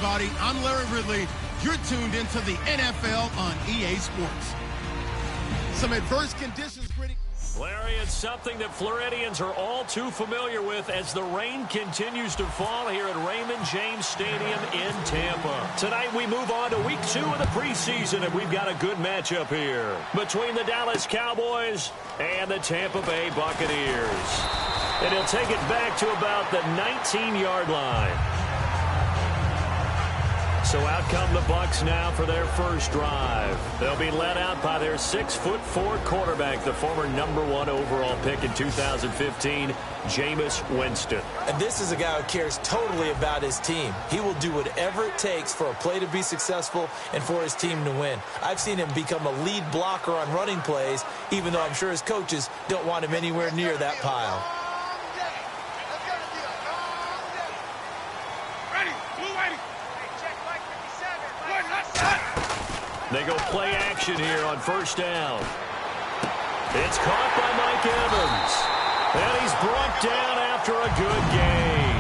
everybody. I'm Larry Ridley. You're tuned into the NFL on EA Sports. Some adverse conditions. Larry, it's something that Floridians are all too familiar with as the rain continues to fall here at Raymond James Stadium in Tampa. Tonight we move on to week 2 of the preseason, and we've got a good matchup here between the Dallas Cowboys and the Tampa Bay Buccaneers. And he'll take it back to about the 19-yard line. So out come the Bucs now for their first drive. They'll be led out by their 6'4" quarterback, the former #1 overall pick in 2015, Jameis Winston. And this is a guy who cares totally about his team. He will do whatever it takes for a play to be successful and for his team to win. I've seen him become a lead blocker on running plays, even though I'm sure his coaches don't want him anywhere near that pile. They go play action here on first down. It's caught by Mike Evans. And he's brought down after a good gain.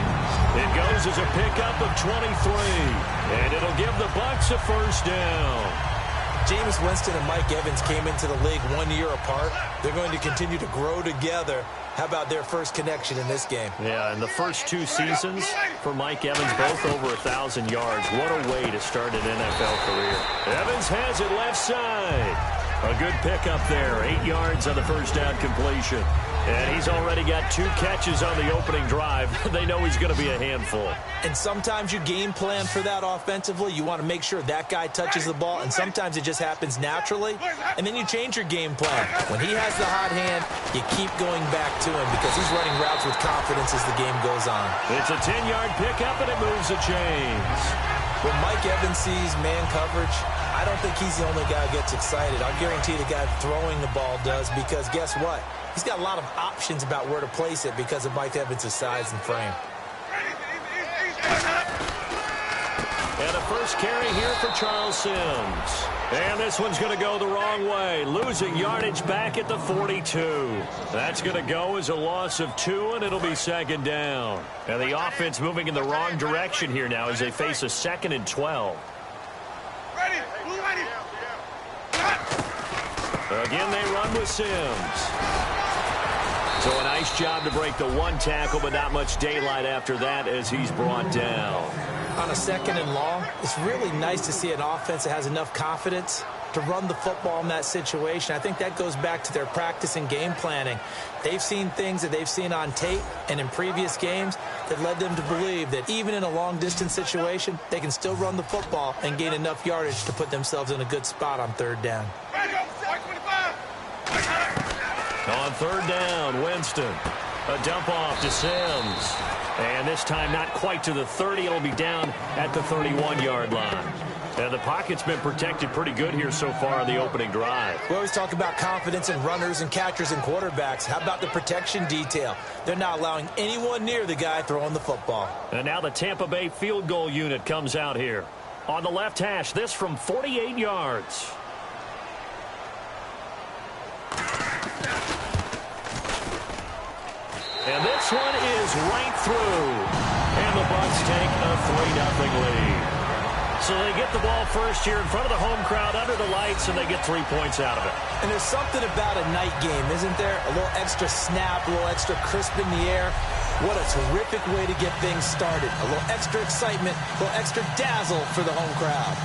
It goes as a pickup of 23. And it'll give the Bucs a first down. Jameis Winston and Mike Evans came into the league 1 year apart. They're going to continue to grow together. How about their first connection in this game? Yeah, in the first 2 seasons for Mike Evans, both over 1,000 yards. What a way to start an NFL career. Evans has it left side. A good pickup there. 8 yards on the first down completion. And he's already got 2 catches on the opening drive. They know he's going to be a handful. And sometimes you game plan for that offensively. You want to make sure that guy touches the ball, and sometimes it just happens naturally. And then you change your game plan. When he has the hot hand, you keep going back to him because he's running routes with confidence as the game goes on. It's a 10-yard pickup, and it moves the chains. When Mike Evans sees man coverage, I don't think he's the only guy who gets excited. I'll guarantee the guy throwing the ball does, because guess what? He's got a lot of options about where to place it because of Mike Evans' size and frame. And a first carry here for Charles Sims. And this one's going to go the wrong way, losing yardage back at the 42. That's going to go as a loss of 2, and it'll be second down. And the offense moving in the wrong direction here now as they face a 2nd and 12. Again, they run with Sims. So a nice job to break the 1 tackle, but not much daylight after that as he's brought down. On a 2nd and long, it's really nice to see an offense that has enough confidence to run the football in that situation. I think that goes back to their practice and game planning. They've seen things that they've seen on tape and in previous games that led them to believe that even in a long-distance situation, they can still run the football and gain enough yardage to put themselves in a good spot on 3rd down. On 3rd down, Winston. A dump off to Sims. And this time not quite to the 30. It'll be down at the 31-yard line. And the pocket's been protected pretty good here so far on the opening drive. We always talk about confidence in runners and catchers and quarterbacks. How about the protection detail? They're not allowing anyone near the guy throwing the football. And now the Tampa Bay field goal unit comes out here. On the left hash, this from 48 yards. And this one is right through. And the Bucs take a 3-0 lead. So they get the ball first here in front of the home crowd under the lights, and they get 3 points out of it. And there's something about a night game, isn't there? A little extra snap, a little extra crisp in the air. What a terrific way to get things started. A little extra excitement, a little extra dazzle for the home crowd.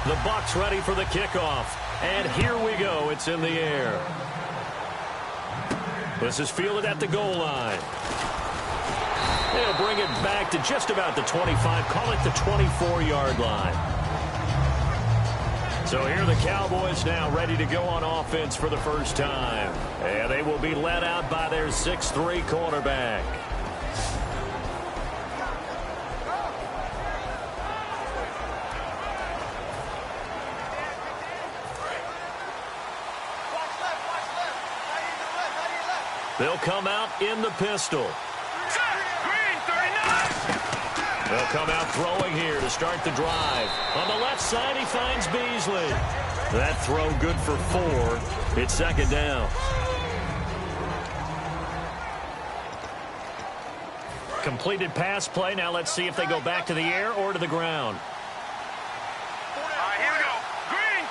The Bucs ready for the kickoff. And here we go. It's in the air. This is fielded at the goal line. They'll bring it back to just about the 25. Call it the 24-yard line. So here are the Cowboys now ready to go on offense for the first time. And they will be led out by their 6'3" quarterback. They'll come out in the pistol. They'll come out throwing here to start the drive. On the left side, he finds Beasley. That throw good for 4. It's second down. Completed pass play. Now let's see if they go back to the air or to the ground. Here we go. Green,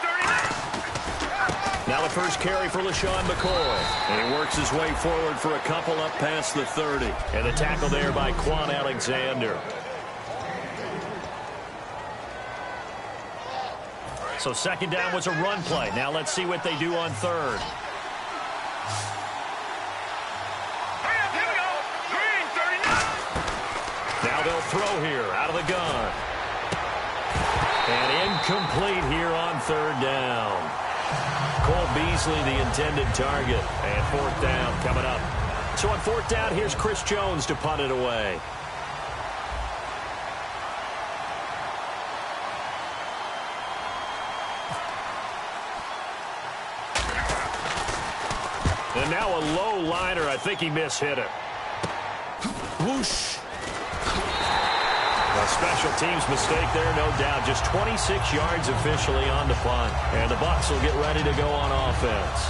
30. Now the first carry for LaShawn McCoy. And he works his way forward for a couple up past the 30. And the tackle there by Quan Alexander. So second down was a run play. Now let's see what they do on third. Here we go. Green, 39. Now they'll throw here out of the gun. And incomplete here on third down. Cole Beasley, the intended target. And fourth down coming up. So on fourth down, here's Chris Jones to punt it away. And now a low liner. I think he mishit it. Whoosh. A special teams mistake there, no doubt. Just 26 yards officially on the punt. And the Bucs will get ready to go on offense.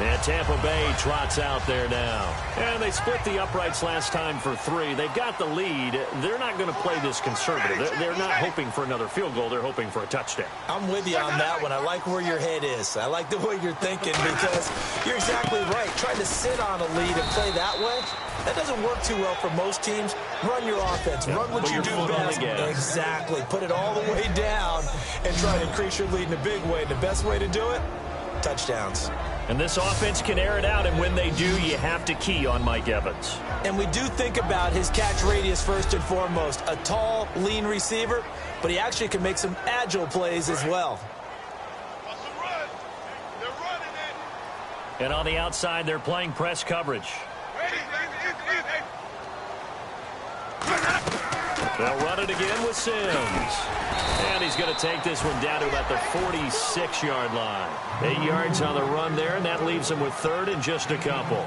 And Tampa Bay trots out there now. And they split the uprights last time for 3. They've got the lead. They're not going to play this conservative. They're not hoping for another field goal. They're hoping for a touchdown. I'm with you on that one. I like where your head is. I like the way you're thinking because you're exactly right. Trying to sit on a lead and play that way, that doesn't work too well for most teams. Run your offense. Run what you do best. Exactly. Put it all the way down and try to increase your lead in a big way. The best way to do it, touchdowns. And this offense can air it out, and when they do, you have to key on Mike Evans. And we do think about his catch radius first and foremost. A tall, lean receiver, but he actually can make some agile plays as well. And on the outside, they're playing press coverage. They'll run it again with Sims. And he's going to take this one down to about the 46-yard line. 8 yards on the run there, and that leaves him with third and just a couple.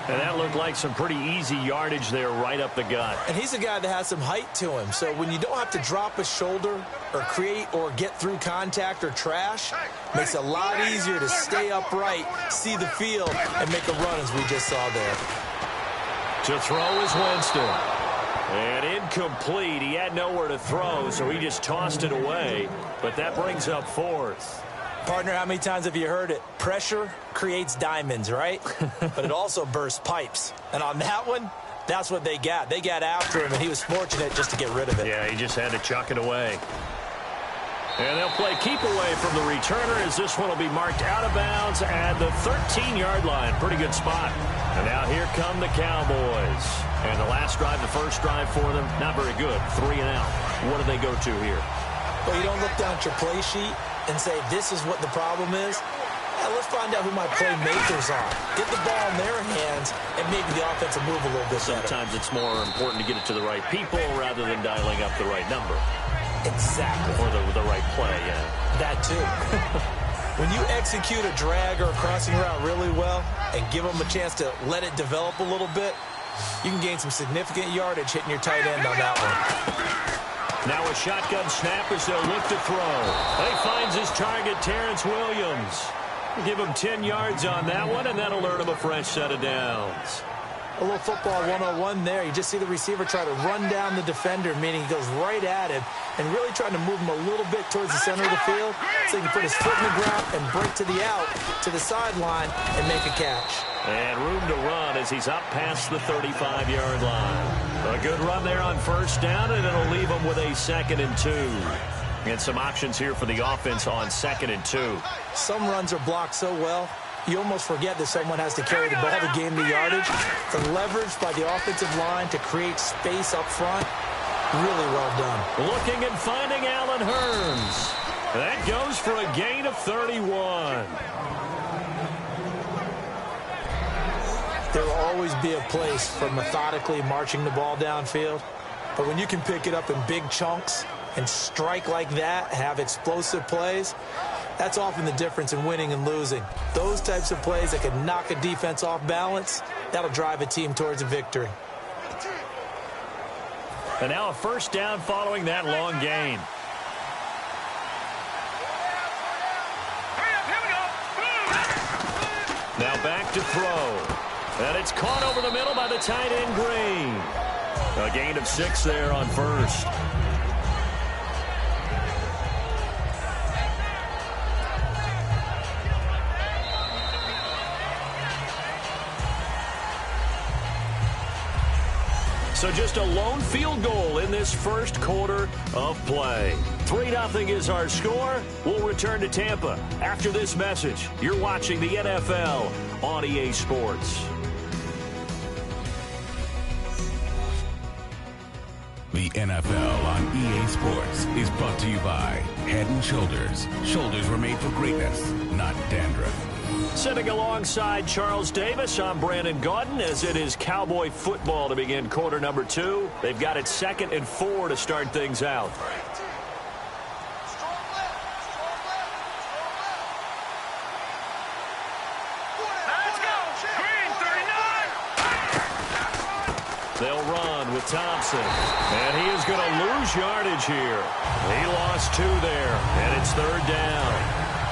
And that looked like some pretty easy yardage there right up the gut. And he's a guy that has some height to him. So when you don't have to drop a shoulder or create or get through contact or trash, makes it a lot easier to stay upright, see the field, and make a run as we just saw there. To throw is Winston. And incomplete. He had nowhere to throw, so he just tossed it away. But that brings up fourth. Partner, how many times have you heard it? Pressure creates diamonds, right? But it also bursts pipes. And on that one, that's what they got. They got after him, and he was fortunate just to get rid of it. Yeah, he just had to chuck it away. And they'll play keep away from the returner as this one will be marked out of bounds at the 13-yard line. Pretty good spot. And now here come the Cowboys. And the last drive, the first drive for them, not very good. 3 and out. What do they go to here? Well, you don't look down at your play sheet and say, this is what the problem is. Yeah, let's find out who my playmakers are. Get the ball in their hands, and maybe the offense will move a little bit better. Sometimes it's more important to get it to the right people rather than dialing up the right number. Exactly. Or the right play, yeah. That too. When you execute a drag or a crossing route really well and give them a chance to let it develop a little bit, you can gain some significant yardage hitting your tight end on that one. Now a shotgun snap as they'll look to throw. He finds his target, Terrence Williams. Give him 10 yards on that one, and that'll earn him a fresh set of downs. A little football 101 there. You just see the receiver try to run down the defender, meaning he goes right at him and really trying to move him a little bit towards the center of the field so he can put his foot in the ground and break to the out, to the sideline, and make a catch. And room to run as he's up past the 35-yard line. A good run there on first down, and it'll leave him with a 2nd and 2. And some options here for the offense on 2nd and 2. Some runs are blocked so well, you almost forget that someone has to carry the ball to gain the yardage. The leverage by the offensive line to create space up front, really well done. Looking and finding Allen Hurns. That goes for a gain of 31. There will always be a place for methodically marching the ball downfield. But when you can pick it up in big chunks and strike like that, have explosive plays, that's often the difference in winning and losing. Those types of plays that can knock a defense off balance, that'll drive a team towards a victory. And now a first down following that long gain. Now back to throw. And it's caught over the middle by the tight end Green. A gain of 6 there on first. So just a lone field goal in this first quarter of play. 3-0 is our score. We'll return to Tampa after this message. You're watching the NFL on EA Sports. The NFL on EA Sports is brought to you by Head & Shoulders. Shoulders were made for greatness, not dandruff. Sitting alongside Charles Davis, I'm Brandon Gaudin, as it is Cowboy football to begin quarter number 2. They've got it 2nd and 4 to start things out. Let's go. Green 39. They'll run with Thompson, and he is going to lose yardage here. He lost 2 there, and it's 3rd down.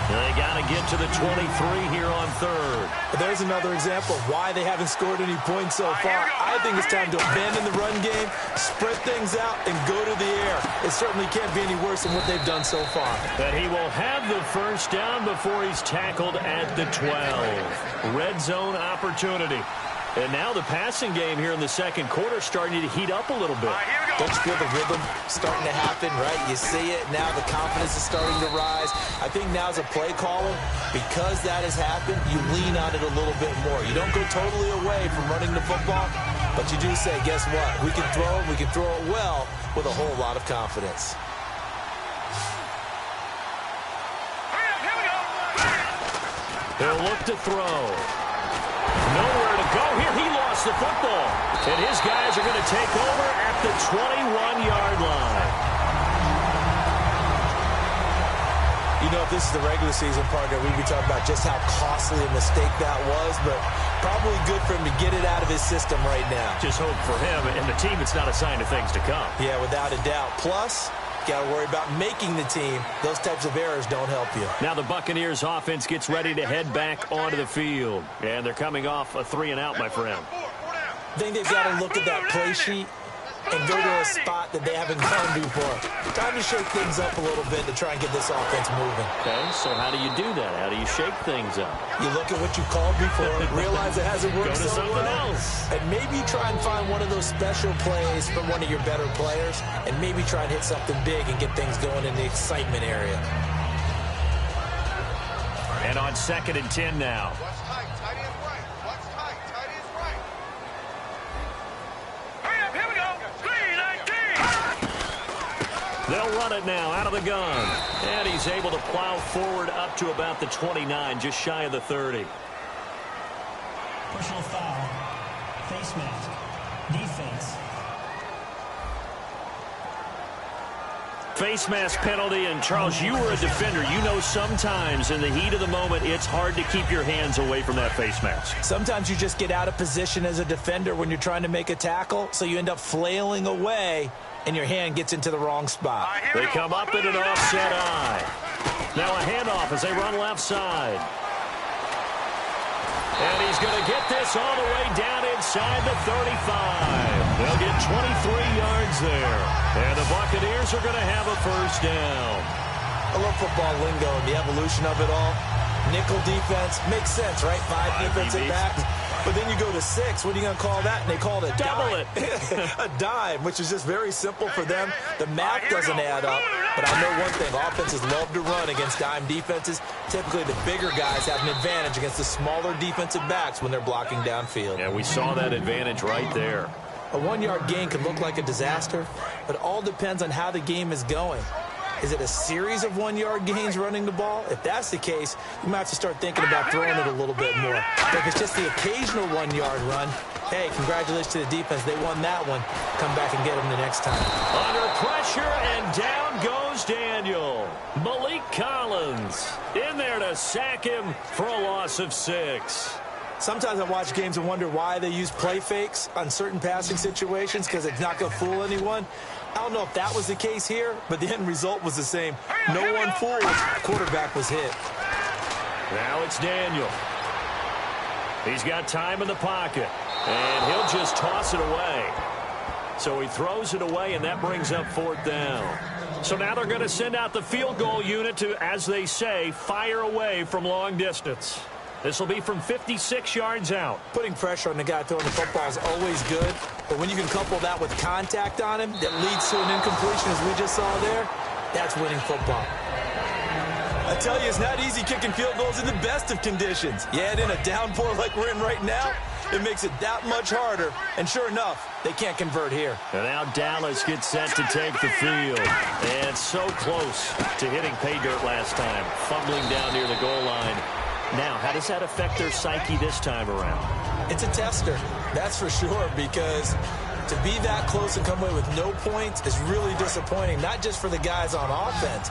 They got to get to the 23 here on 3rd. There's another example of why they haven't scored any points so far. I think it's time to abandon the run game, spread things out, and go to the air. It certainly can't be any worse than what they've done so far. But he will have the first down before he's tackled at the 12. Red zone opportunity. And now the passing game here in the second quarter starting to heat up a little bit. Don't you feel the rhythm starting to happen, right? You see it. Now the confidence is starting to rise. I think now as a play caller, because that has happened, you lean on it a little bit more. You don't go totally away from running the football, but you do say, guess what? We can throw it well with a whole lot of confidence. He'll look to throw. Nowhere to go here. He lost the football. And his guys are going to take over at the 21-yard line. You know, if this is the regular season partner, we'd be talking about just how costly a mistake that was, but probably good for him to get it out of his system right now. Just hope for him and the team it's not a sign of things to come. Yeah, without a doubt. Plus, got to worry about making the team. Those types of errors don't help you. Now the Buccaneers offense gets ready to head back onto the field. And they're coming off a 3-and-out, my friend. I think they've got to look at that play sheet and go to a spot that they haven't gone before. Time to shake things up a little bit to try and get this offense moving. Okay, so how do you do that? How do you shake things up? You look at what you called before, realize it hasn't worked Go to so something well, else. and maybe try and find one of those special plays from one of your better players, and maybe try and hit something big and get things going in the excitement area. And on 2nd and 10 now. Watch tight. Tight is right. Watch tight. Tight is right. Hurry up. Here we go. 3-19. They'll run it now out of the gun. And he's able to plow forward up to about the 29, just shy of the 30. Personal foul. Face mask. Defense. Face mask penalty, and Charles, you were a defender. You know sometimes in the heat of the moment, it's hard to keep your hands away from that face mask. Sometimes you just get out of position as a defender when you're trying to make a tackle, so you end up flailing away, and your hand gets into the wrong spot. They come up in an offset eye. Now a handoff as they run left side. And he's going to get this all the way down inside the 35. They'll get 23 yards there. And the Buccaneers are going to have a first down. I love football lingo and the evolution of it all. Nickel defense makes sense, right? 5 defensive backs. But then you go to 6. What are you going to call that? And they call it a Double dime. A dime, which is just very simple for them. The math doesn't add up. But I know one thing. Offenses love to run against dime defenses. Typically, the bigger guys have an advantage against the smaller defensive backs when they're blocking downfield. Yeah, we saw that advantage right there. A 1-yard gain can look like a disaster, but it all depends on how the game is going. Is it a series of 1-yard gains running the ball? If that's the case, you might have to start thinking about throwing it a little bit more. But if it's just the occasional 1-yard run, hey, congratulations to the defense. They won that one. Come back and get them the next time. Under pressure, and down goes Daniel. Malik Collins in there to sack him for a loss of 6. Sometimes I watch games and wonder why they use play fakes on certain passing situations, because it's not going to fool anyone. I don't know if that was the case here, but the end result was the same. No one fooled. Quarterback was hit. Now it's Daniel. He's got time in the pocket, and he'll just toss it away. So he throws it away, and that brings up 4th down. So now they're going to send out the field goal unit to, as they say, fire away from long distance. This will be from 56 yards out. Putting pressure on the guy throwing the football is always good, but when you can couple that with contact on him that leads to an incompletion, as we just saw there, that's winning football. I tell you, it's not easy kicking field goals in the best of conditions. You add in a downpour like we're in right now, it makes it that much harder. And sure enough, they can't convert here. And now Dallas gets set to take the field. And so close to hitting pay dirt last time, fumbling down near the goal line. Now, how does that affect their psyche this time around? It's a tester, that's for sure, because to be that close and come away with no points is really disappointing, not just for the guys on offense,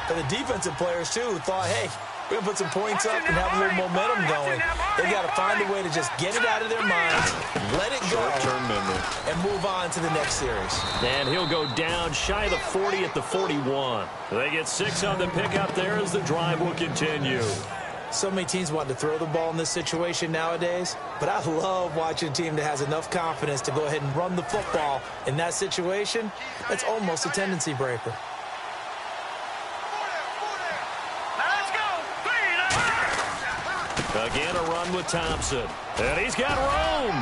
but the defensive players, too, who thought, hey, we're going to put some points up and have a little momentum going. They've got to find a way to just get it out of their minds, let it go, and move on to the next series. And he'll go down shy of the 40 at the 41. They get 6 on the pickup there as the drive will continue. So many teams want to throw the ball in this situation nowadays, but I love watching a team that has enough confidence to go ahead and run the football in that situation. That's almost a tendency breaker. Again, a run with Thompson. And he's got room.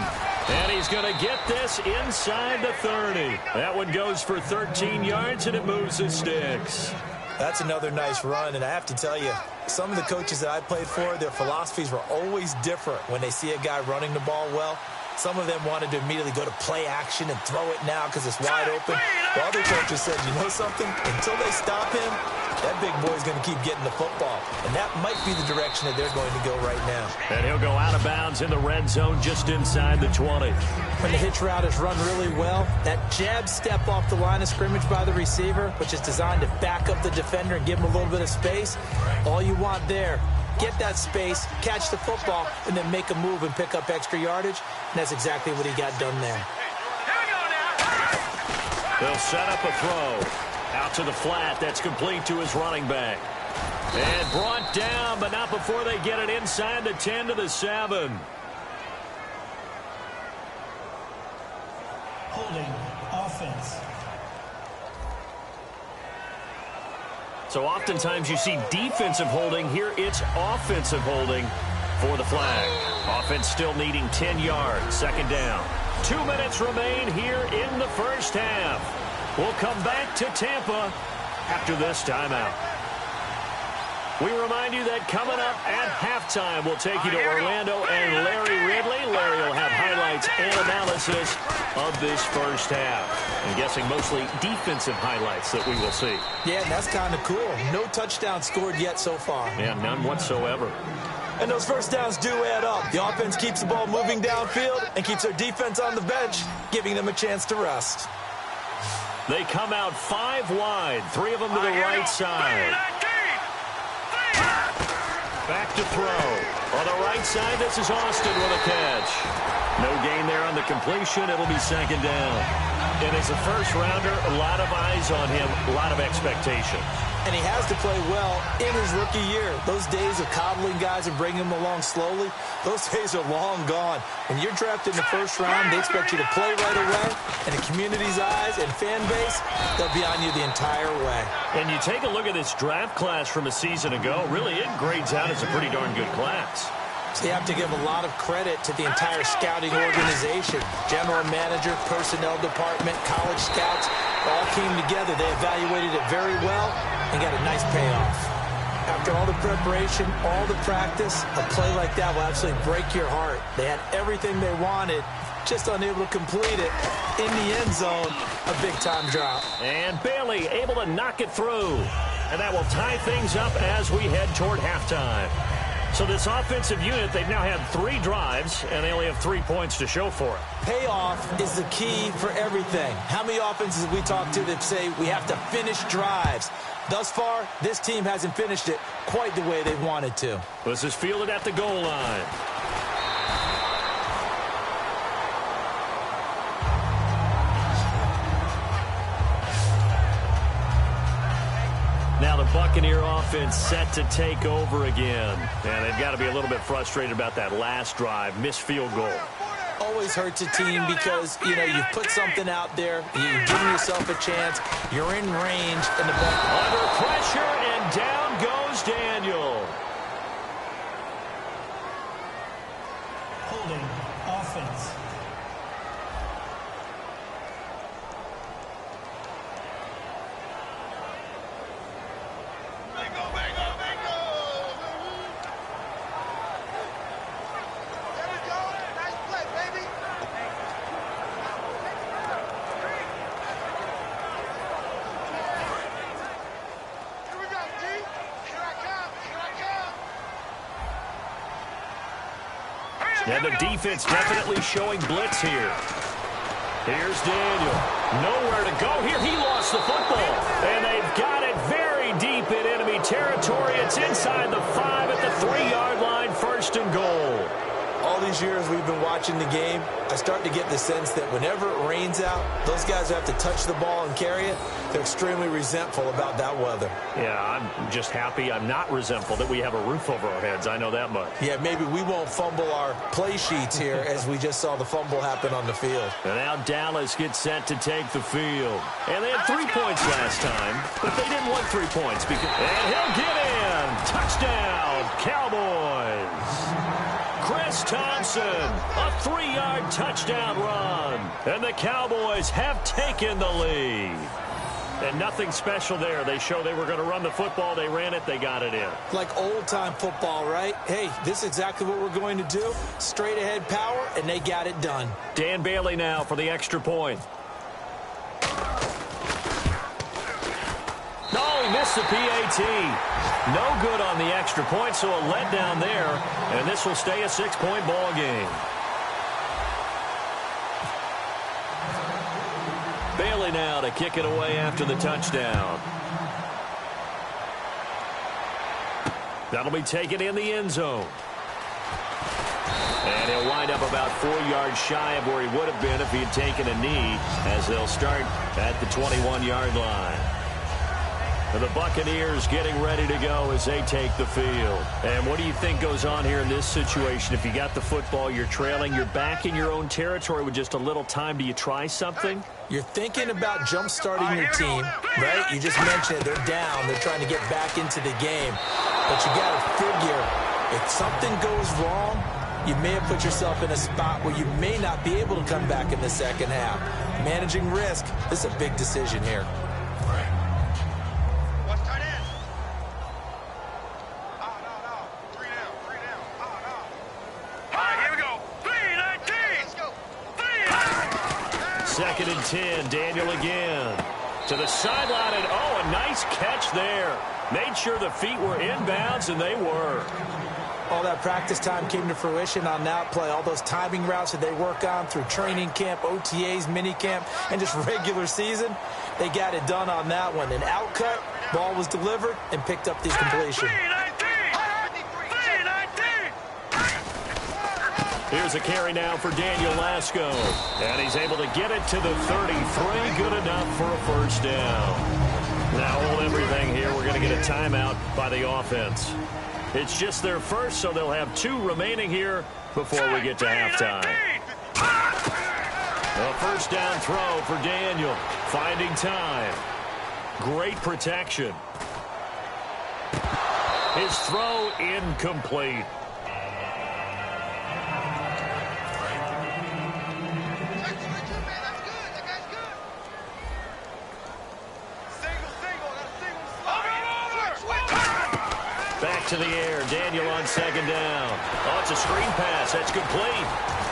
And he's going to get this inside the 30. That one goes for 13 yards, and it moves the sticks. That's another nice run, and I have to tell you, some of the coaches that I played for, their philosophies were always different when they see a guy running the ball well. Some of them wanted to immediately go to play action and throw it now because it's wide open. While other coaches said, you know something? Until they stop him, that big boy's going to keep getting the football. And that might be the direction that they're going to go right now. And he'll go out of bounds in the red zone just inside the 20. When the hitch route is run really well, that jab step off the line of scrimmage by the receiver, which is designed to back up the defender and give him a little bit of space, all you want there, get that space, catch the football, and then make a move and pick up extra yardage. And that's exactly what he got done there. They'll set up a throw. Out to the flat. That's complete to his running back. And brought down, but not before they get it inside the 10 to the 7. Holding offense. So oftentimes you see defensive holding. Here it's offensive holding for the flag. Offense still needing 10 yards. Second down. 2 minutes remain here in the first half. We'll come back to Tampa after this timeout. We remind you that coming up at halftime, we'll take you to Orlando and Larry Ridley. Larry will have highlights and analysis of this first half. I'm guessing mostly defensive highlights that we will see. Yeah, and that's kind of cool. No touchdown scored yet so far. Yeah, none whatsoever. And those first downs do add up. The offense keeps the ball moving downfield and keeps their defense on the bench, giving them a chance to rest. They come out 5 wide, 3 of them to the right side. Back to throw. On the right side, this is Austin with a catch. No gain there on the completion. It'll be second down. And as a first-rounder, a lot of eyes on him, a lot of expectation. And he has to play well in his rookie year. Those days of coddling guys and bringing them along slowly, those days are long gone. When you're drafted in the first round, they expect you to play right away. And the community's eyes and fan base, they'll be on you the entire way. And you take a look at this draft class from a season ago, really it grades out as a pretty darn good class. So you have to give a lot of credit to the entire scouting organization. General manager, personnel department, college scouts, all came together. They evaluated it very well and got a nice payoff. After all the preparation, all the practice, a play like that will absolutely break your heart. They had everything they wanted, just unable to complete it. In the end zone, a big-time drop. And Bailey able to knock it through. And that will tie things up as we head toward halftime. So this offensive unit, they've now had 3 drives, and they only have 3 points to show for it. Payoff is the key for everything. How many offenses have we talked to that say we have to finish drives? Thus far, this team hasn't finished it quite the way they wanted to. This is fielded at the goal line. Now the Buccaneer offense set to take over again. And they've got to be a little bit frustrated about that last drive, missed field goal. always hurts a team because, you know, you've put something out there, you've given yourself a chance, you're in range, and the ball... Under pressure, and down goes Daniel. Holding offense. And the defense definitely showing blitz here. Here's Daniel. Nowhere to go here. He lost the football. And they've got it very deep in enemy territory. It's inside the 5 at the 3-yard line. 1st and goal. All these years we've been watching the game, I start to get the sense that whenever it rains out, those guys who have to touch the ball and carry it, they're extremely resentful about that weather. Yeah, I'm just happy I'm not resentful that we have a roof over our heads. I know that much. Yeah, maybe we won't fumble our play sheets here as we just saw the fumble happen on the field. And now Dallas gets set to take the field. And they had 3 points last time, but they didn't want 3 points. And he'll get in. Touchdown, Cowboys. Chris Thompson, a 3-yard touchdown run. And the Cowboys have taken the lead. And nothing special there. They show they were going to run the football. They ran it. They got it in. Like old-time football, right? Hey, this is exactly what we're going to do. Straight-ahead power, and they got it done. Dan Bailey now for the extra point. Oh, he missed the PAT. No good on the extra point, so a letdown there. And this will stay a 6-point ball game. Bailey now to kick it away after the touchdown. That'll be taken in the end zone. And he'll wind up about 4 yards shy of where he would have been if he had taken a knee, as they'll start at the 21-yard line. And the Buccaneers getting ready to go as they take the field. And what do you think goes on here in this situation? If you got the football, you're trailing, you're back in your own territory with just a little time. Do you try something? You're thinking about jump-starting your team, right? You just mentioned it. They're down. They're trying to get back into the game. But you got to figure, if something goes wrong, you may have put yourself in a spot where you may not be able to come back in the second half. Managing risk, this is a big decision here. Second and 10, Daniel again. To the sideline, and oh, a nice catch there. Made sure the feet were inbounds, and they were. All that practice time came to fruition on that play. All those timing routes that they work on through training camp, OTAs, minicamp, and just regular season, they got it done on that one. An outcut, ball was delivered, and picked up the completion. Here's a carry now for Daniel Lasco. And he's able to get it to the 33. Good enough for a first down. Now hold everything here. We're going to get a timeout by the offense. It's just their first, so they'll have 2 remaining here before we get to halftime. A first down throw for Daniel. Finding time. Great protection. His throw incomplete. Back to the air. Daniel on second down. Oh, it's a screen pass. That's complete.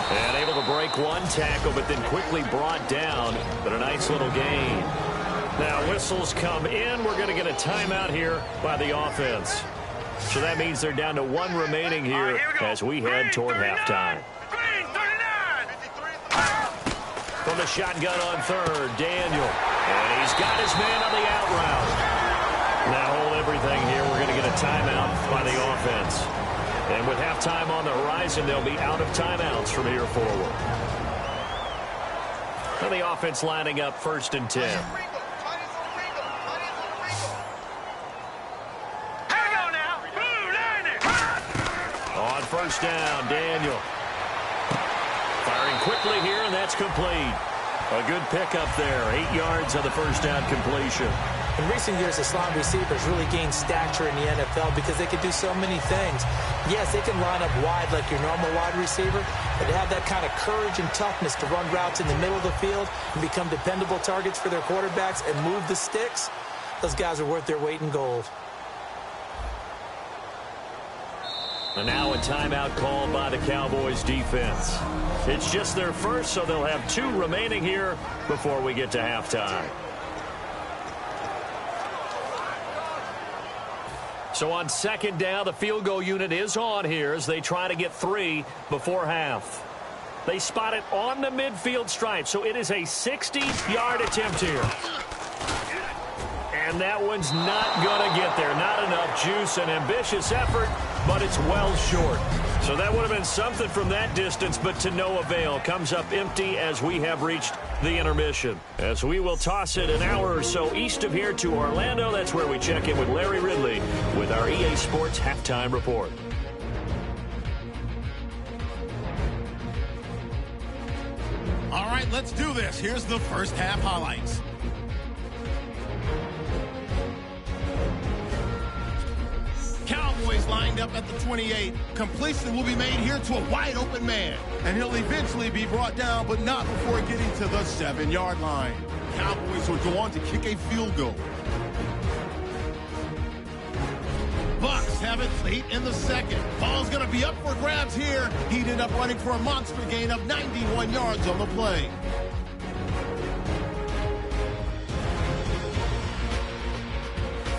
And able to break one tackle, but then quickly brought down. But a nice little gain. Now whistles come in. We're going to get a timeout here by the offense. So that means they're down to 1 remaining here as we head toward halftime. From the shotgun on third, Daniel. And he's got his man on the out route. Now hold everything here. We're going to get a timeout by the offense. And with halftime on the horizon, they'll be out of timeouts from here forward. And the offense lining up 1st and 10. On first down, Daniel. Firing quickly here, and that's complete. A good pickup there. 8 yards on the first down completion. In recent years, the slot receivers really gained stature in the NFL because they can do so many things. Yes, they can line up wide like your normal wide receiver, but they have that kind of courage and toughness to run routes in the middle of the field and become dependable targets for their quarterbacks and move the sticks. Those guys are worth their weight in gold. And now a timeout called by the Cowboys defense. It's just their first, so they'll have 2 remaining here before we get to halftime. So on second down, the field goal unit is on here as they try to get 3 before half. They spot it on the midfield stripe, so it is a 60-yard attempt here. And that one's not going to get there. Not enough juice, an ambitious effort, but it's well short. So that would have been something from that distance, but to no avail. Comes up empty as we have reached the intermission. As we will toss it an hour or so east of here to Orlando. That's where we check in with Larry Ridley with our EA Sports Halftime Report. All right, let's do this. Here's the first half highlights. Cowboys lined up at the 28. Completion will be made here to a wide open man. And he'll eventually be brought down, but not before getting to the 7-yard line. Cowboys will go on to kick a field goal. Bucks have it late in the second. Ball's going to be up for grabs here. He ended up running for a monster gain of 91 yards on the play.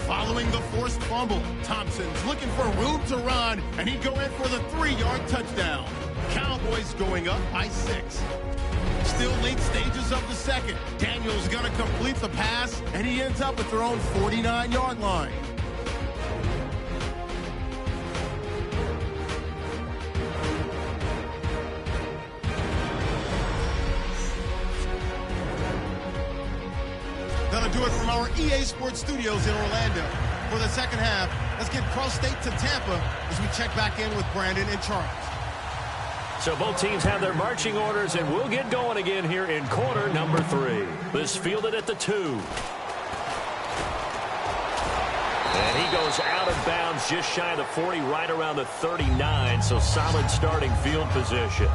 Following the forced fumble, Thompson's looking for room to run, and he'd go in for the 3-yard touchdown. Cowboys going up by 6. Still late stages of the second. Daniels going to complete the pass, and he ends up at their own 49-yard line. That'll do it from our EA Sports Studios in Orlando. For the second half, let's get cross-state to Tampa as we check back in with Brandon and Charles. So both teams have their marching orders, and we'll get going again here in quarter number 3. This fielded at the 2. And he goes out of bounds just shy of the 40, right around the 39, so solid starting field position.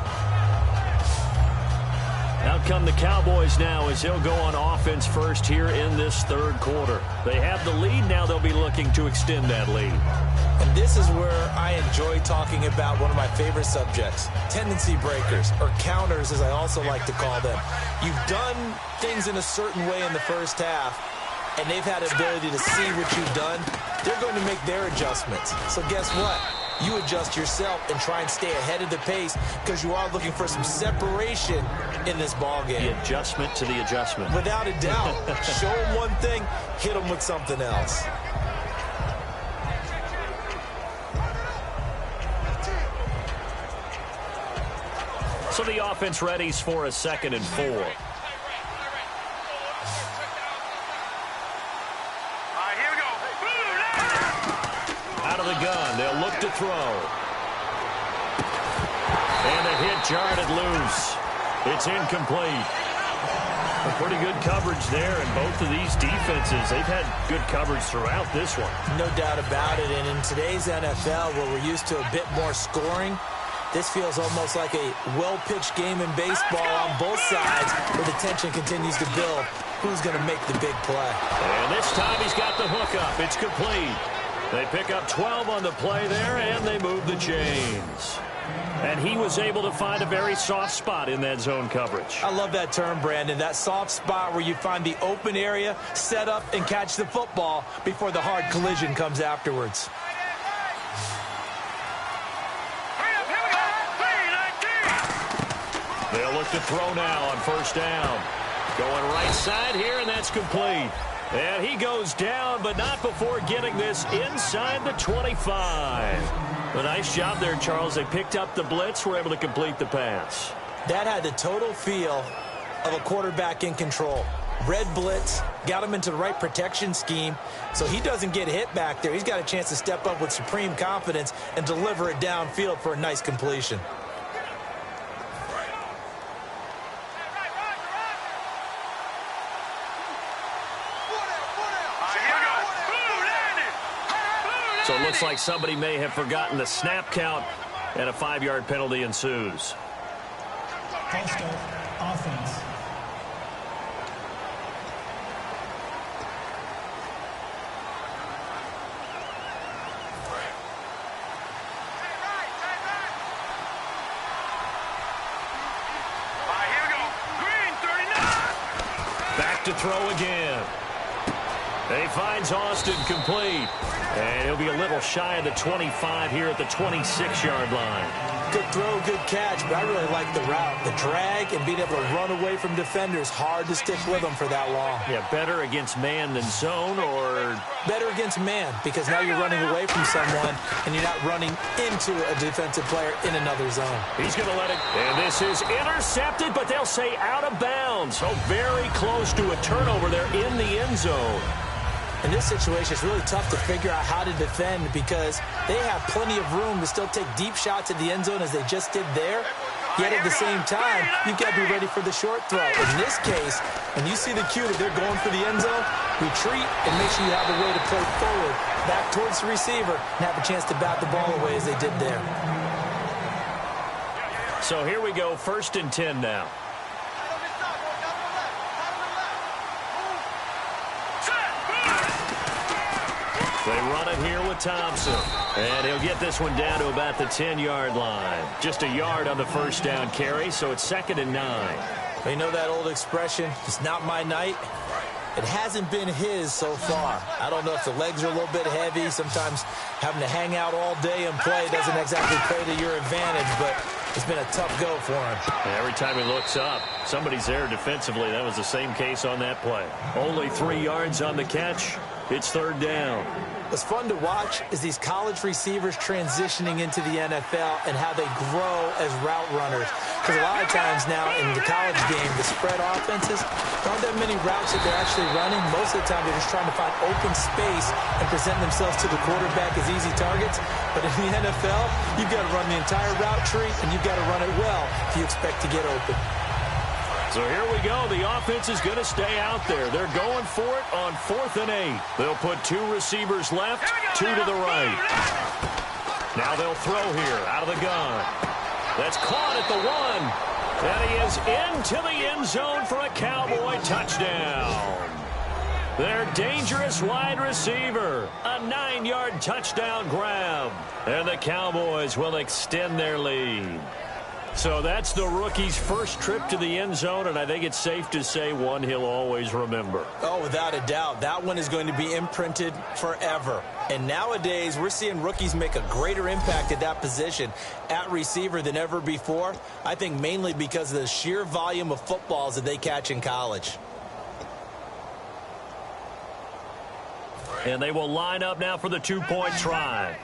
Out come the Cowboys now as they'll go on offense first here in this third quarter. They have the lead. Now they'll be looking to extend that lead. And this is where I enjoy talking about one of my favorite subjects, tendency breakers, or counters as I also like to call them. You've done things in a certain way in the first half, and they've had the ability to see what you've done. They're going to make their adjustments. So guess what? You adjust yourself and try and stay ahead of the pace because you are looking for some separation in this ball game. The adjustment to the adjustment. Without a doubt. Show them one thing, hit them with something else. So the offense readies for a 2nd and 4. Out of the gun, they'll look to throw. And a hit jarred loose. It's incomplete. A pretty good coverage there, and both of these defenses, they've had good coverage throughout this one. No doubt about it, and in today's NFL, where we're used to a bit more scoring, this feels almost like a well-pitched game in baseball on both sides, where the tension continues to build. Who's going to make the big play? And this time he's got the hook up. It's complete. They pick up 12 on the play there, and they move the chains. And he was able to find a very soft spot in that zone coverage. I love that term, Brandon. That soft spot where you find the open area, set up, and catch the football before the hard collision comes afterwards. They'll look to throw now on first down. Going right side here, and that's complete. And he goes down, but not before getting this inside the 25. A nice job there, Charles. They picked up the blitz, were able to complete the pass. That had the total feel of a quarterback in control. Red blitz, got him into the right protection scheme, so he doesn't get hit back there. He's got a chance to step up with supreme confidence and deliver it downfield for a nice completion. it looks like somebody may have forgotten the snap count, and a 5-yard penalty ensues. False start, offense. Back to throw again. He finds Austin complete. And he'll be a little shy of the 25 here at the 26-yard line. Good throw, good catch, but I really like the route. The drag and being able to run away from defenders, hard to stick with them for that long. Yeah, better against man than zone, or? Better against man, because now you're running away from someone and you're not running into a defensive player in another zone. He's going to let it. And this is intercepted, but they'll say out of bounds. So very close to a turnover there in the end zone. In this situation, it's really tough to figure out how to defend because they have plenty of room to still take deep shots at the end zone as they just did there. Yet at the same time, you've got to be ready for the short throw. In this case, when you see the cue that they're going for the end zone, retreat and make sure you have a way to play forward, back towards the receiver, and have a chance to bat the ball away as they did there. So here we go, 1st and 10 now. They run it here with Thompson. And he'll get this one down to about the 10-yard line. Just a yard on the first down carry, so it's 2nd and 9. You know that old expression, it's not my night? It hasn't been his so far. I don't know if the legs are a little bit heavy. Sometimes having to hang out all day and play doesn't exactly play to your advantage, but it's been a tough go for him. Every time he looks up, somebody's there defensively. That was the same case on that play. Only 3 yards on the catch. It's 3rd down. What's fun to watch is these college receivers transitioning into the NFL and how they grow as route runners. Because a lot of times now in the college game, the spread offenses, there aren't that many routes that they're actually running. Most of the time, they're just trying to find open space and present themselves to the quarterback as easy targets. But in the NFL, you've got to run the entire route tree, and you've got to run it well if you expect to get open. So here we go. The offense is going to stay out there. They're going for it on 4th and 8. They'll put 2 receivers left, 2 to the right. Now they'll throw here out of the gun. That's caught at the 1. And he is into the end zone for a Cowboy touchdown. Their dangerous wide receiver. A 9-yard touchdown grab. And the Cowboys will extend their lead. So that's the rookie's first trip to the end zone, and I think it's safe to say one he'll always remember. Oh, without a doubt. That one is going to be imprinted forever. And nowadays, we're seeing rookies make a greater impact at that position at receiver than ever before. I think mainly because of the sheer volume of footballs that they catch in college. And they will line up now for the 2-point try.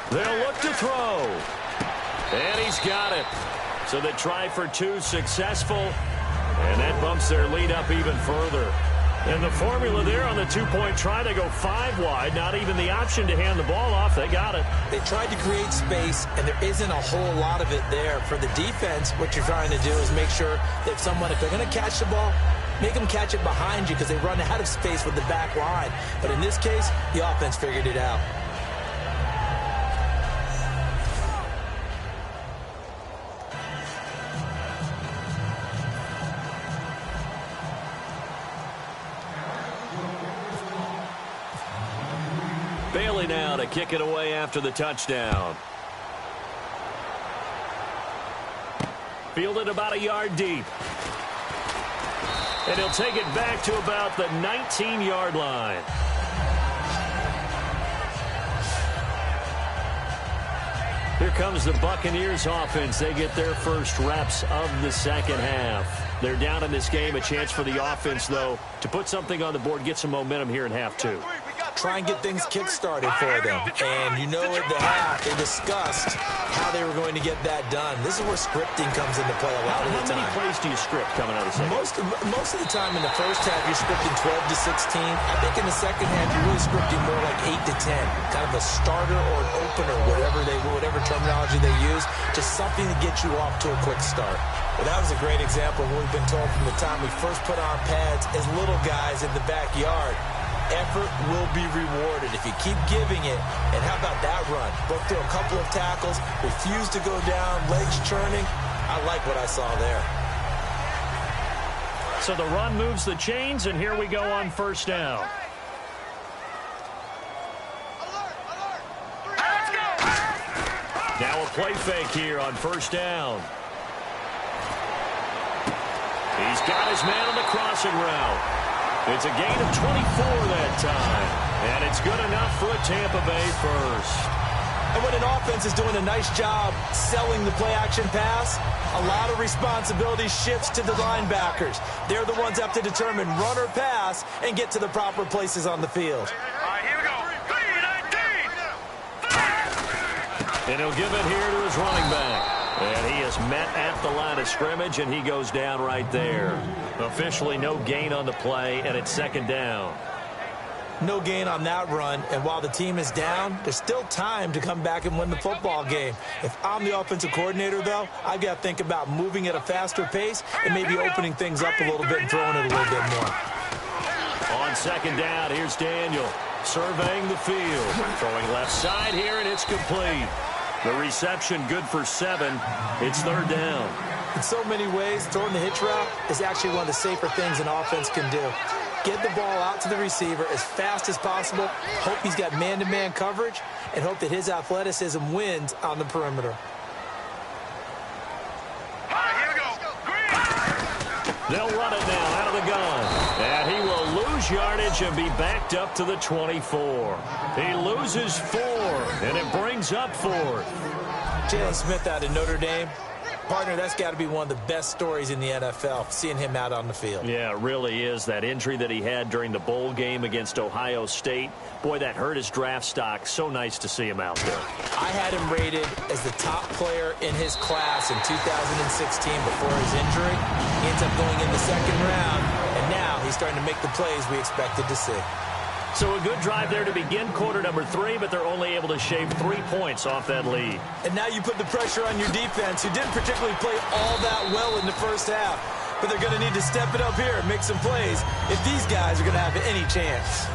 They'll look to throw. And he's got it. So they try for 2, successful. And that bumps their lead up even further. And the formula there on the 2-point try, they go 5 wide. Not even the option to hand the ball off. They got it. They tried to create space, and there isn't a whole lot of it there. For the defense, what you're trying to do is make sure that if they're going to catch the ball, make them catch it behind you because they run out of space with the back line. But in this case, the offense figured it out. Bailey now to kick it away after the touchdown. Fielded about a yard deep. And he'll take it back to about the 19-yard line. Here comes the Buccaneers offense. They get their first reps of the second half. They're down in this game. A chance for the offense, though, to put something on the board, get some momentum here in half 2. try and get things kick-started for them. And you know at the half, they discussed how they were going to get that done. This is where scripting comes into play a lot of the time. How many plays do you script coming out of the second? Most of the time in the first half, you're scripting 12 to 16. I think in the second half, you're really scripting more like 8 to 10. Kind of a starter or an opener, whatever terminology they use. Just something to get you off to a quick start. Well, that was a great example of what we've been told from the time we first put on pads as little guys in the backyard. Effort will be rewarded if you keep giving it. And how about that run? Broke through a couple of tackles, refused to go down, legs churning. I like what I saw there. So the run moves the chains, and here we go on first down. Now a play fake here on first down. He's got his man on the crossing route. It's a gain of 24 that time. And it's good enough for a Tampa Bay first. And when an offense is doing a nice job selling the play-action pass, a lot of responsibility shifts to the linebackers. They're the ones that have to determine run or pass and get to the proper places on the field. All right, here we go. 3-19. And he'll give it here to his running back. And he is met at the line of scrimmage, and he goes down right there. Officially no gain on the play, and it's second down. No gain on that run, and while the team is down, there's still time to come back and win the football game. If I'm the offensive coordinator, though, I've got to think about moving at a faster pace and maybe opening things up a little bit and throwing it a little bit more. On second down, here's Daniel surveying the field. Throwing left side here, and it's complete. The reception good for 7. It's third down. In so many ways, throwing the hitch route is actually one of the safer things an offense can do. Get the ball out to the receiver as fast as possible, hope he's got man-to-man coverage, and hope that his athleticism wins on the perimeter. They'll run it now out of the gun. And he will lose yardage and be backed up to the 24. He loses 4, and it brings up 4th. Jalen Smith out of Notre Dame. Partner, that's got to be one of the best stories in the NFL, seeing him out on the field. Yeah, it really is. That injury that he had during the bowl game against Ohio State, boy, that hurt his draft stock. So nice to see him out there. I had him rated as the top player in his class in 2016 before his injury. He ends up going in the second round, and now he's starting to make the plays we expected to see. So a good drive there to begin quarter number 3, but they're only able to shave 3 points off that lead. And now you put the pressure on your defense, who didn't particularly play all that well in the first half. But they're going to need to step it up here and make some plays if these guys are going to have any chance.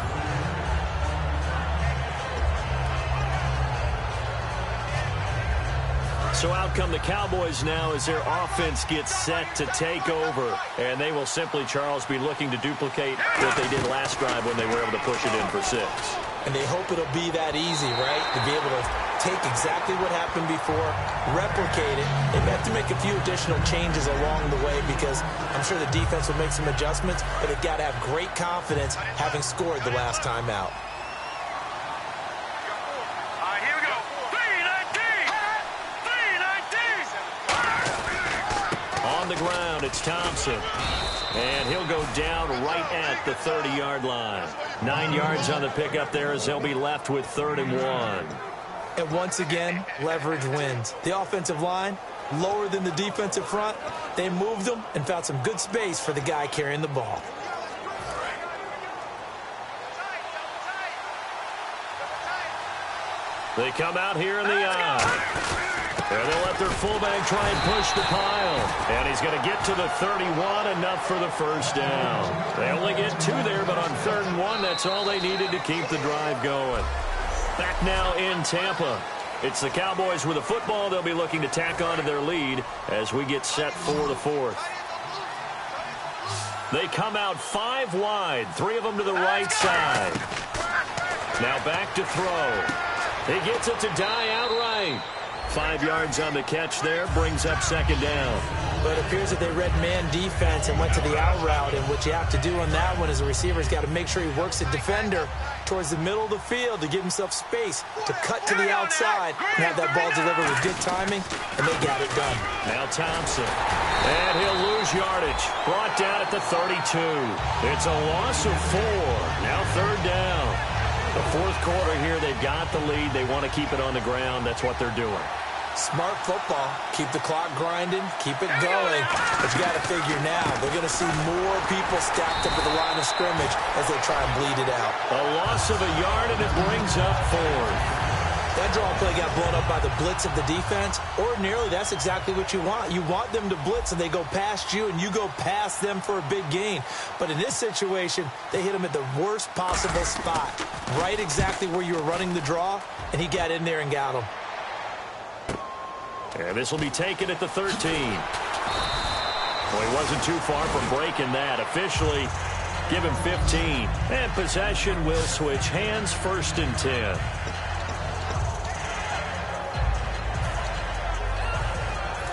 So out come the Cowboys now as their offense gets set to take over. And they will simply, Charles, be looking to duplicate what they did last drive when they were able to push it in for 6. And they hope it'll be that easy, right? To be able to take exactly what happened before, replicate it. They have to make a few additional changes along the way because I'm sure the defense will make some adjustments, but they've got to have great confidence having scored the last time out. On the ground, it's Thompson. And he'll go down right at the 30-yard line. 9 yards on the pickup there as they'll be left with 3rd and 1. And once again, leverage wins. The offensive line, lower than the defensive front. They moved them and found some good space for the guy carrying the ball. They come out here in the eye. And they'll let their fullback try and push the pile. And he's going to get to the 31, enough for the first down. They only get 2 there, but on 3rd and 1, that's all they needed to keep the drive going. Back now in Tampa. It's the Cowboys with the football. They'll be looking to tack on to their lead as we get set for the 4th. They come out 5 wide, 3 of them to the right side. Now back to throw. He gets it to die outright. 5 yards on the catch there, brings up 2nd down. But it appears that they read man defense and went to the out route, and what you have to do on that one is the receiver's got to make sure he works the defender towards the middle of the field to give himself space to cut to the outside and have that ball delivered with good timing, and they got it done. Now Thompson, and he'll lose yardage. Brought down at the 32. It's a loss of 4. Now 3rd down. Fourth quarter here, they've got the lead. They want to keep it on the ground. That's what they're doing. Smart football. Keep the clock grinding. Keep it going. But you got to figure now, they're going to see more people stacked up at the line of scrimmage as they try and bleed it out. A loss of a yard, and it brings up fourth. That draw play got blown up by the blitz of the defense. Ordinarily, that's exactly what you want. You want them to blitz, and they go past you, and you go past them for a big gain. But in this situation, they hit him at the worst possible spot, right exactly where you were running the draw, and he got in there and got him. And this will be taken at the 13. Well, he wasn't too far from breaking that. Officially, give him 15. And possession will switch hands, 1st and 10.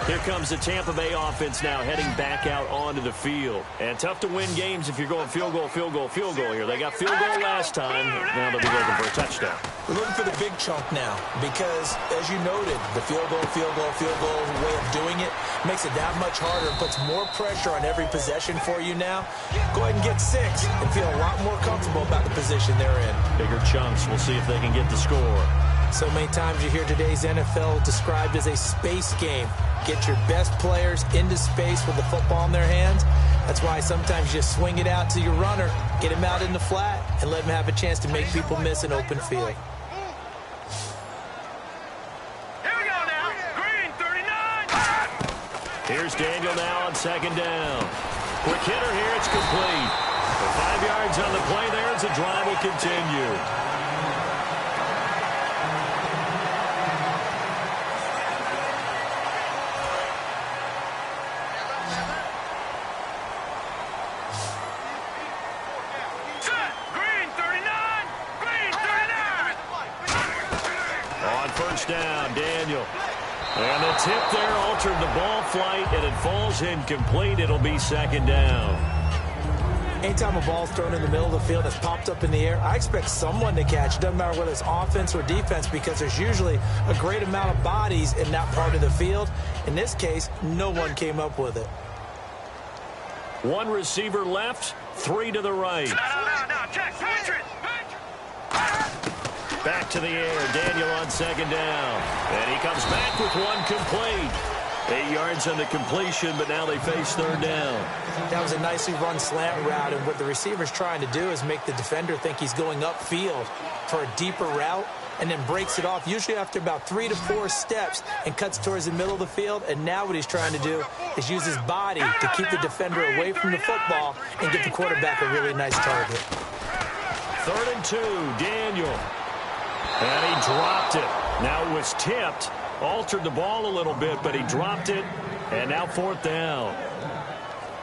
Here comes the Tampa Bay offense now heading back out onto the field. And tough to win games if you're going field goal, field goal, field goal here. They got field goal last time. Now they'll be looking for a touchdown. We're looking for the big chunk now because, as you noted, the field goal way of doing it makes it that much harder. Puts more pressure on every possession for you now. Go ahead and get 6 and feel a lot more comfortable about the position they're in. Bigger chunks. We'll see if they can get the score. So many times you hear today's NFL described as a space game. Get your best players into space with the football in their hands. That's why sometimes you just swing it out to your runner, get him out in the flat, and let him have a chance to make people miss an open field. Here we go now. Green, 39. Here's Daniel now on 2nd down. Quick hitter here. It's complete. 5 yards on the play there as the drive will continue. Down, Daniel. And the tip there altered the ball flight, and it falls incomplete. It'll be 2nd down. Anytime a ball's thrown in the middle of the field that's popped up in the air, I expect someone to catch. It doesn't matter whether it's offense or defense because there's usually a great amount of bodies in that part of the field. In this case, no one came up with it. 1 receiver left, 3 to the right. Now, Jack, Back to the air. Daniel on 2nd down. And he comes back with 1 complete. 8 yards on the completion, but now they face 3rd down. That was a nicely run slant route, and what the receiver's trying to do is make the defender think he's going upfield for a deeper route and then breaks it off, usually after about 3 to 4 steps, and cuts towards the middle of the field. And now what he's trying to do is use his body to keep the defender away from the football and get the quarterback a really nice target. 3rd and 2, Daniel. And he dropped it. Now it was tipped, altered the ball a little bit, but he dropped it, and now 4th down.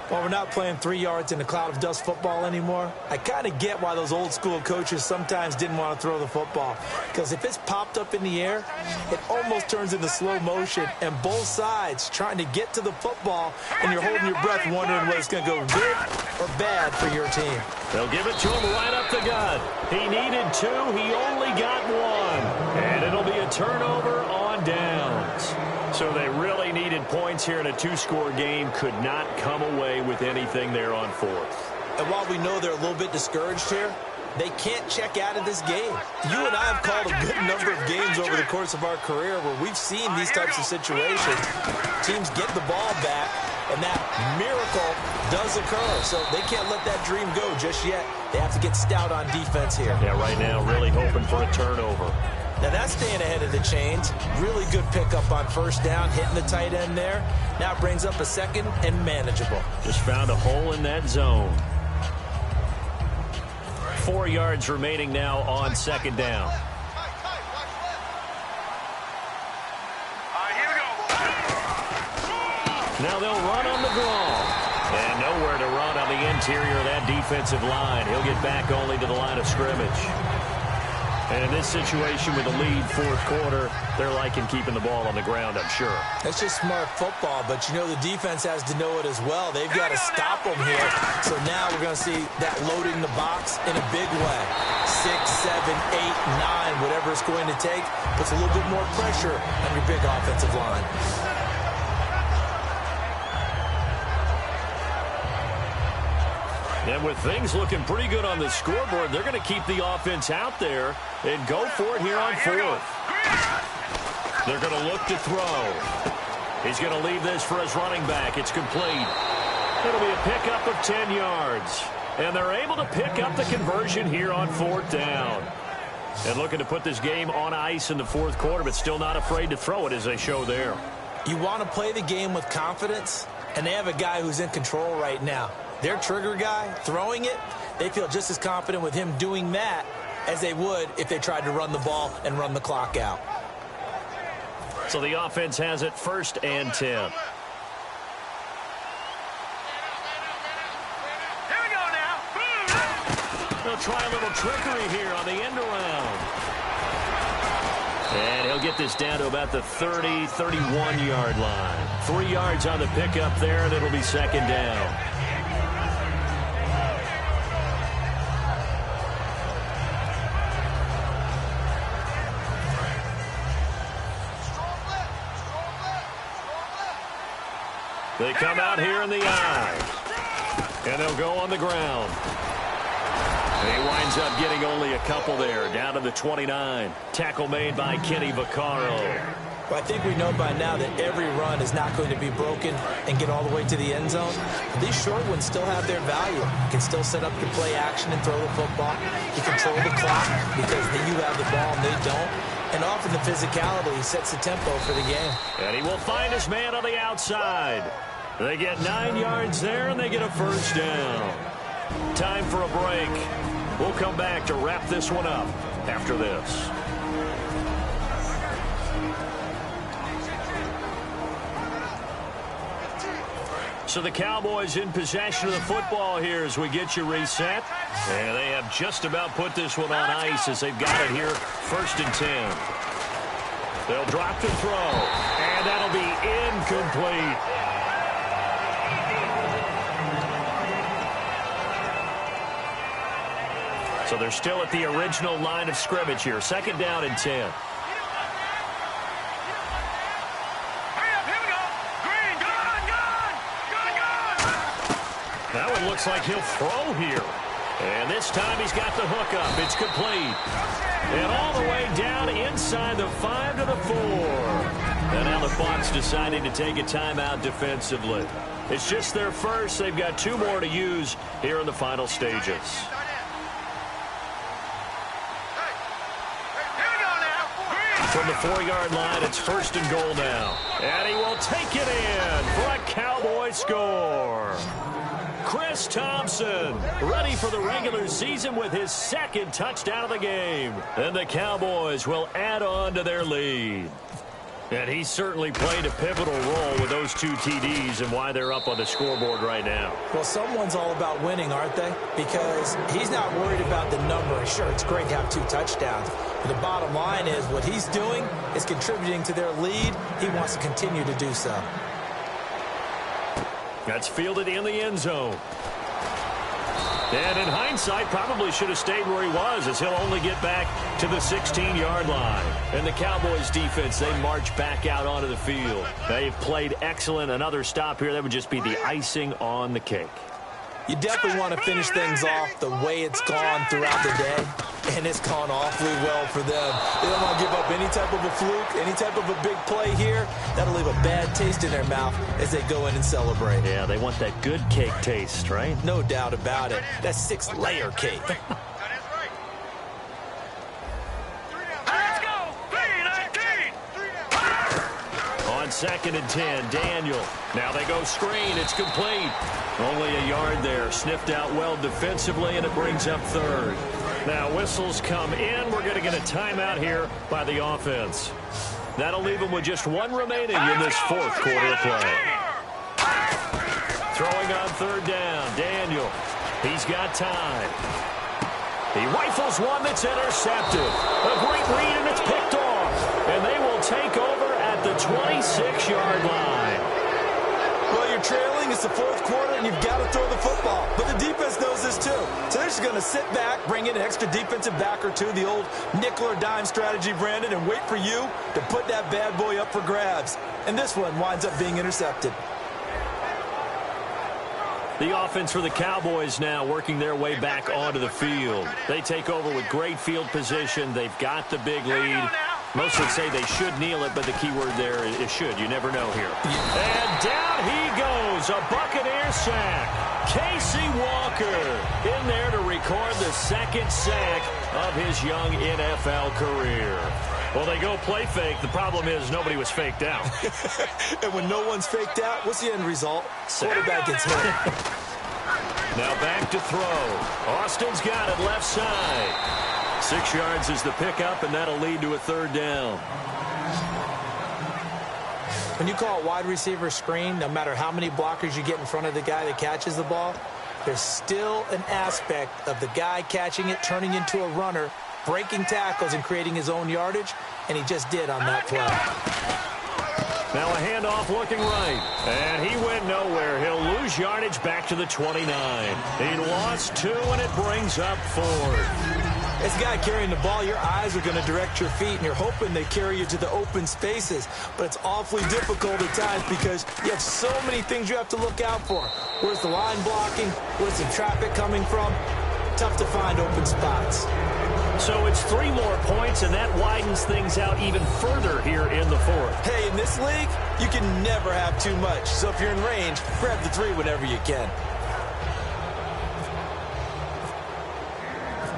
Well, we're not playing 3 yards in a cloud of dust football anymore. I kind of get why those old school coaches sometimes didn't want to throw the football. Because if it's popped up in the air, it almost turns into slow motion. And both sides trying to get to the football, and you're holding your breath wondering whether it's going to go good or bad for your team. They'll give it to him right up the gut. He needed 2. He only got 1. And it'll be a turnover on downs. So they really needed points here in a 2-score game. Could not come away with anything there on 4th. And while we know they're a little bit discouraged here, they can't check out of this game. You and I have called a good number of games over the course of our career where we've seen these types of situations. Teams get the ball back, and that miracle does occur. So they can't let that dream go just yet. They have to get stout on defense here. Yeah, right now really hoping for a turnover. Now that's staying ahead of the chains. Really good pickup on 1st down, hitting the tight end there. Now it brings up a 2nd and manageable. Just found a hole in that zone. 4 yards remaining now on 2nd down. Here we go. Now they'll run on the draw. And nowhere to run on the interior of that defensive line. He'll get back only to the line of scrimmage. And in this situation with a lead 4th quarter, they're liking keeping the ball on the ground, I'm sure. That's just smart football, but you know the defense has to know it as well. They've got to stop them here. So now we're going to see that loading the box in a big way. 6, 7, 8, 9, whatever it's going to take, puts a little bit more pressure on your big offensive line. And with things looking pretty good on the scoreboard, they're going to keep the offense out there and go for it here on fourth. They're going to look to throw. He's going to leave this for his running back. It's complete. It'll be a pickup of 10 yards. And they're able to pick up the conversion here on fourth down. And looking to put this game on ice in the fourth quarter, but still not afraid to throw it as they show there. You want to play the game with confidence, and they have a guy who's in control right now. Their trigger guy, throwing it, they feel just as confident with him doing that as they would if they tried to run the ball and run the clock out. So the offense has it 1st and 10. They'll try a little trickery here on the end around. And he'll get this down to about the 30, 31-yard line. 3 yards on the pickup there, and it'll be 2nd down. They come out here in the I, and they'll go on the ground. And he winds up getting only a couple there, down to the 29. Tackle made by Kenny Vaccaro. Well, I think we know by now that every run is not going to be broken and get all the way to the end zone. But these short ones still have their value. You can still set up your play action and throw the football. You control the clock because then you have the ball and they don't. And often the physicality sets the tempo for the game. And he will find his man on the outside. They get 9 yards there, and they get a 1st down. Time for a break. We'll come back to wrap this one up after this. So the Cowboys in possession of the football here as we get you reset. And they have just about put this one on ice as they've got it here 1st and 10. They'll drop to throw, and that'll be incomplete. So they're still at the original line of scrimmage here. 2nd down and 10. That one looks like he'll throw here. And this time he's got the hook up. It's complete. And all the way down inside the 5 to the 4. And now the Bucs deciding to take a timeout defensively. It's just their first. They've got 2 more to use here in the final stages. From the 4-yard line, it's 1st and goal now. And he will take it in for a Cowboy score. Chris Thompson ready for the regular season with his 2nd touchdown of the game. And the Cowboys will add on to their lead. And he certainly played a pivotal role with those 2 TDs and why they're up on the scoreboard right now. Well, someone's all about winning, aren't they? Because he's not worried about the number. Sure, it's great to have 2 touchdowns. But the bottom line is what he's doing is contributing to their lead. He wants to continue to do so. That's fielded in the end zone. And in hindsight, probably should have stayed where he was as he'll only get back to the 16-yard line. And the Cowboys defense, they march back out onto the field. They've played excellent. Another stop here, that would just be the icing on the cake. You definitely want to finish things off the way it's gone throughout the day. And it's gone awfully well for them. They don't want to give up any type of a fluke, any type of a big play here. That'll leave a bad taste in their mouth as they go in and celebrate. Yeah, they want that good cake taste, right? No doubt about it. That 6-layer cake. On 2nd and 10, Daniel. Now they go screen. It's complete. Only a yard there. Sniffed out well defensively, and it brings up 3rd. Now whistles come in. We're going to get a timeout here by the offense. That'll leave them with just 1 remaining in this 4th quarter of play. Throwing on 3rd down. Daniel. He's got time. He rifles one that's intercepted. A great read, and it's picked off. And they will take over at the 26-yard line. Well, you're trailing. It's the 4th quarter, and you've got to throw the football. But the defense knows this, too. So they're just going to sit back, bring in an extra defensive back or 2, the old nickel or dime strategy, Brandon, and wait for you to put that bad boy up for grabs. And this one winds up being intercepted. The offense for the Cowboys now working their way back onto the field. They take over with great field position. They've got the big lead. Most would say they should kneel it, but the key word there is should. You never know here. And down he goes, a Buccaneer sack. Casey Walker in there to record the second sack of his young NFL career. Well, they go play fake. The problem is nobody was faked out. And when no one's faked out, what's the end result? Quarterback gets hit. Now back to throw. Austin's got it left side. 6 yards is the pickup, and that'll lead to a third down. When you call it wide receiver screen, no matter how many blockers you get in front of the guy that catches the ball, there's still an aspect of the guy catching it, turning into a runner, breaking tackles and creating his own yardage, and he just did on that play. Now a handoff looking right, and he went nowhere. He'll lose yardage back to the 29. He lost 2, and it brings up 4. As a guy carrying the ball, your eyes are going to direct your feet, and you're hoping they carry you to the open spaces. But it's awfully difficult at times because you have so many things you have to look out for. Where's the line blocking? Where's the traffic coming from? Tough to find open spots. So it's 3 more points, and that widens things out even further here in the 4th. Hey, in this league, you can never have too much. So if you're in range, grab the 3 whenever you can.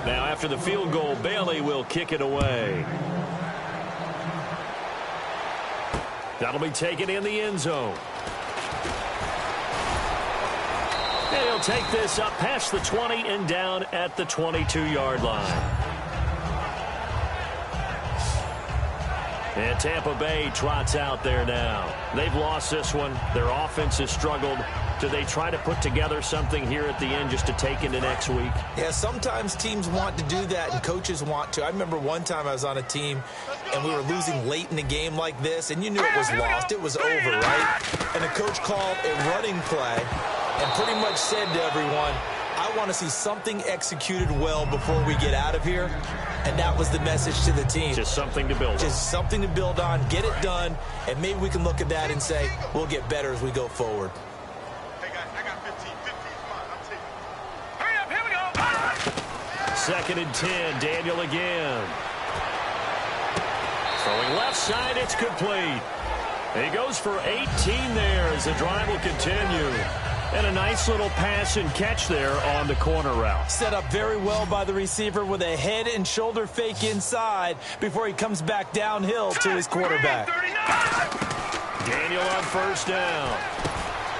Now after the field goal, Bailey will kick it away. That'll be taken in the end zone. And he'll take this up past the 20 and down at the 22-yard line. And Tampa Bay trots out there now. They've lost this one. Their offense has struggled. Do they try to put together something here at the end just to take into next week? Yeah, sometimes teams want to do that and coaches want to. I remember one time I was on a team and we were losing late in the game like this, and you knew it was lost. It was over, right? And the coach called a running play and pretty much said to everyone, I want to see something executed well before we get out of here. And that was the message to the team. Just something to build on. Just something to build on, get it done, and maybe we can look at that and say, we'll get better as we go forward. Hey, guys, I got 15. 15 is mine. I'll take it. Hurry up, here we go. 2nd and 10, Daniel again. Throwing left side, it's complete. He goes for 18 there as the drive will continue. And a nice little pass and catch there on the corner route. Set up very well by the receiver with a head and shoulder fake inside before he comes back downhill to his quarterback. Daniel on 1st down.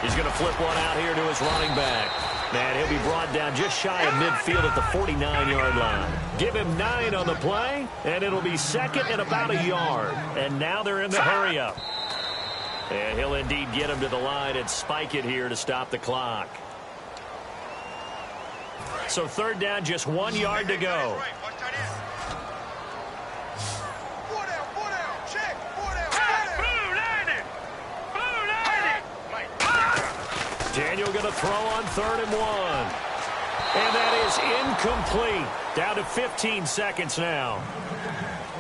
He's going to flip one out here to his running back. And he'll be brought down just shy of midfield at the 49-yard line. Give him 9 on the play, and it'll be 2nd and about a yard. And now they're in the hurry-up. And he'll indeed get him to the line and spike it here to stop the clock. So 3rd down, just 1 yard to go. Daniel going to throw on 3rd and 1. And that is incomplete. Down to 15 seconds now.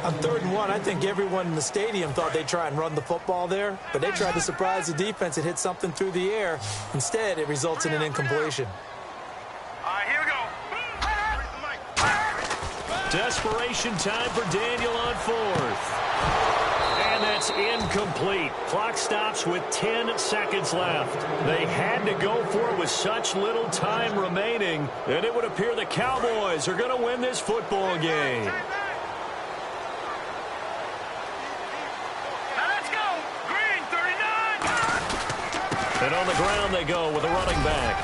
On 3rd and 1, I think everyone in the stadium thought they'd try and run the football there, but they tried to surprise the defense and hit something through the air. Instead, it results in an incompletion. All right, here we go. Desperation time for Daniel on 4th. And that's incomplete. Clock stops with 10 seconds left. They had to go for it with such little time remaining, and it would appear the Cowboys are going to win this football game. And on the ground they go with a running back.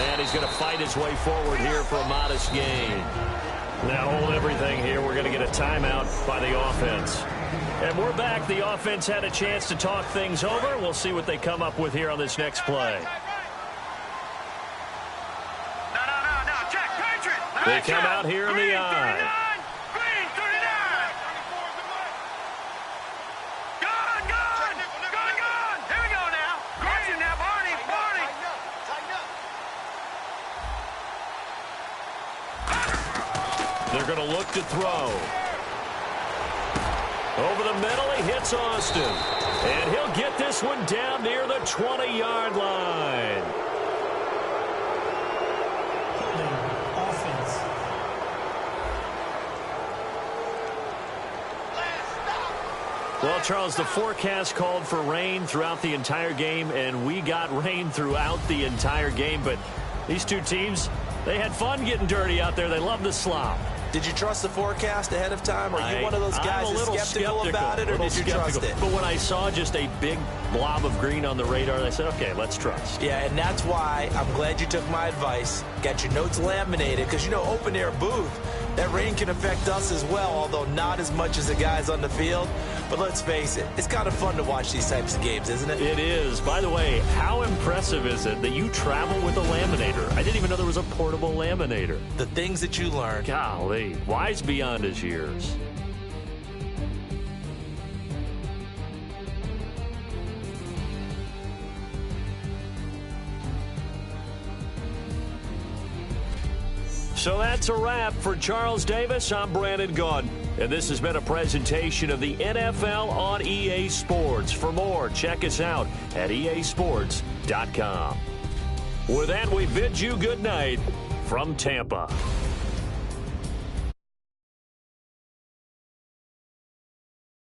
And he's going to fight his way forward here for a modest gain. Now hold everything here. We're going to get a timeout by the offense. And we're back. The offense had a chance to talk things over. We'll see what they come up with here on this next play. No, check, Patriot. They come out here in the eye. They're going to look to throw. Over the middle, he hits Austin. And he'll get this one down near the 20-yard line. Well, Charles, the forecast called for rain throughout the entire game, and we got rain throughout the entire game. But these two teams, they had fun getting dirty out there. They love the slop. Did you trust the forecast ahead of time? Are you one of those guys that's skeptical about it, or did you trust it? But when I saw just a big blob of green on the radar, I said, okay, let's trust. Yeah, and that's why I'm glad you took my advice. Got your notes laminated, because, you know, open-air booth, that rain can affect us as well, although not as much as the guys on the field. But let's face it, it's kind of fun to watch these types of games, isn't it? It is. By the way, how impressive is it that you travel with a laminator? I didn't even know there was a portable laminator. The things that you learn. Golly, wise beyond his years. So that's a wrap for Charles Davis. I'm Brandon Gaudin, and this has been a presentation of the NFL on EA Sports. For more, check us out at easports.com. With that, we bid you good night from Tampa.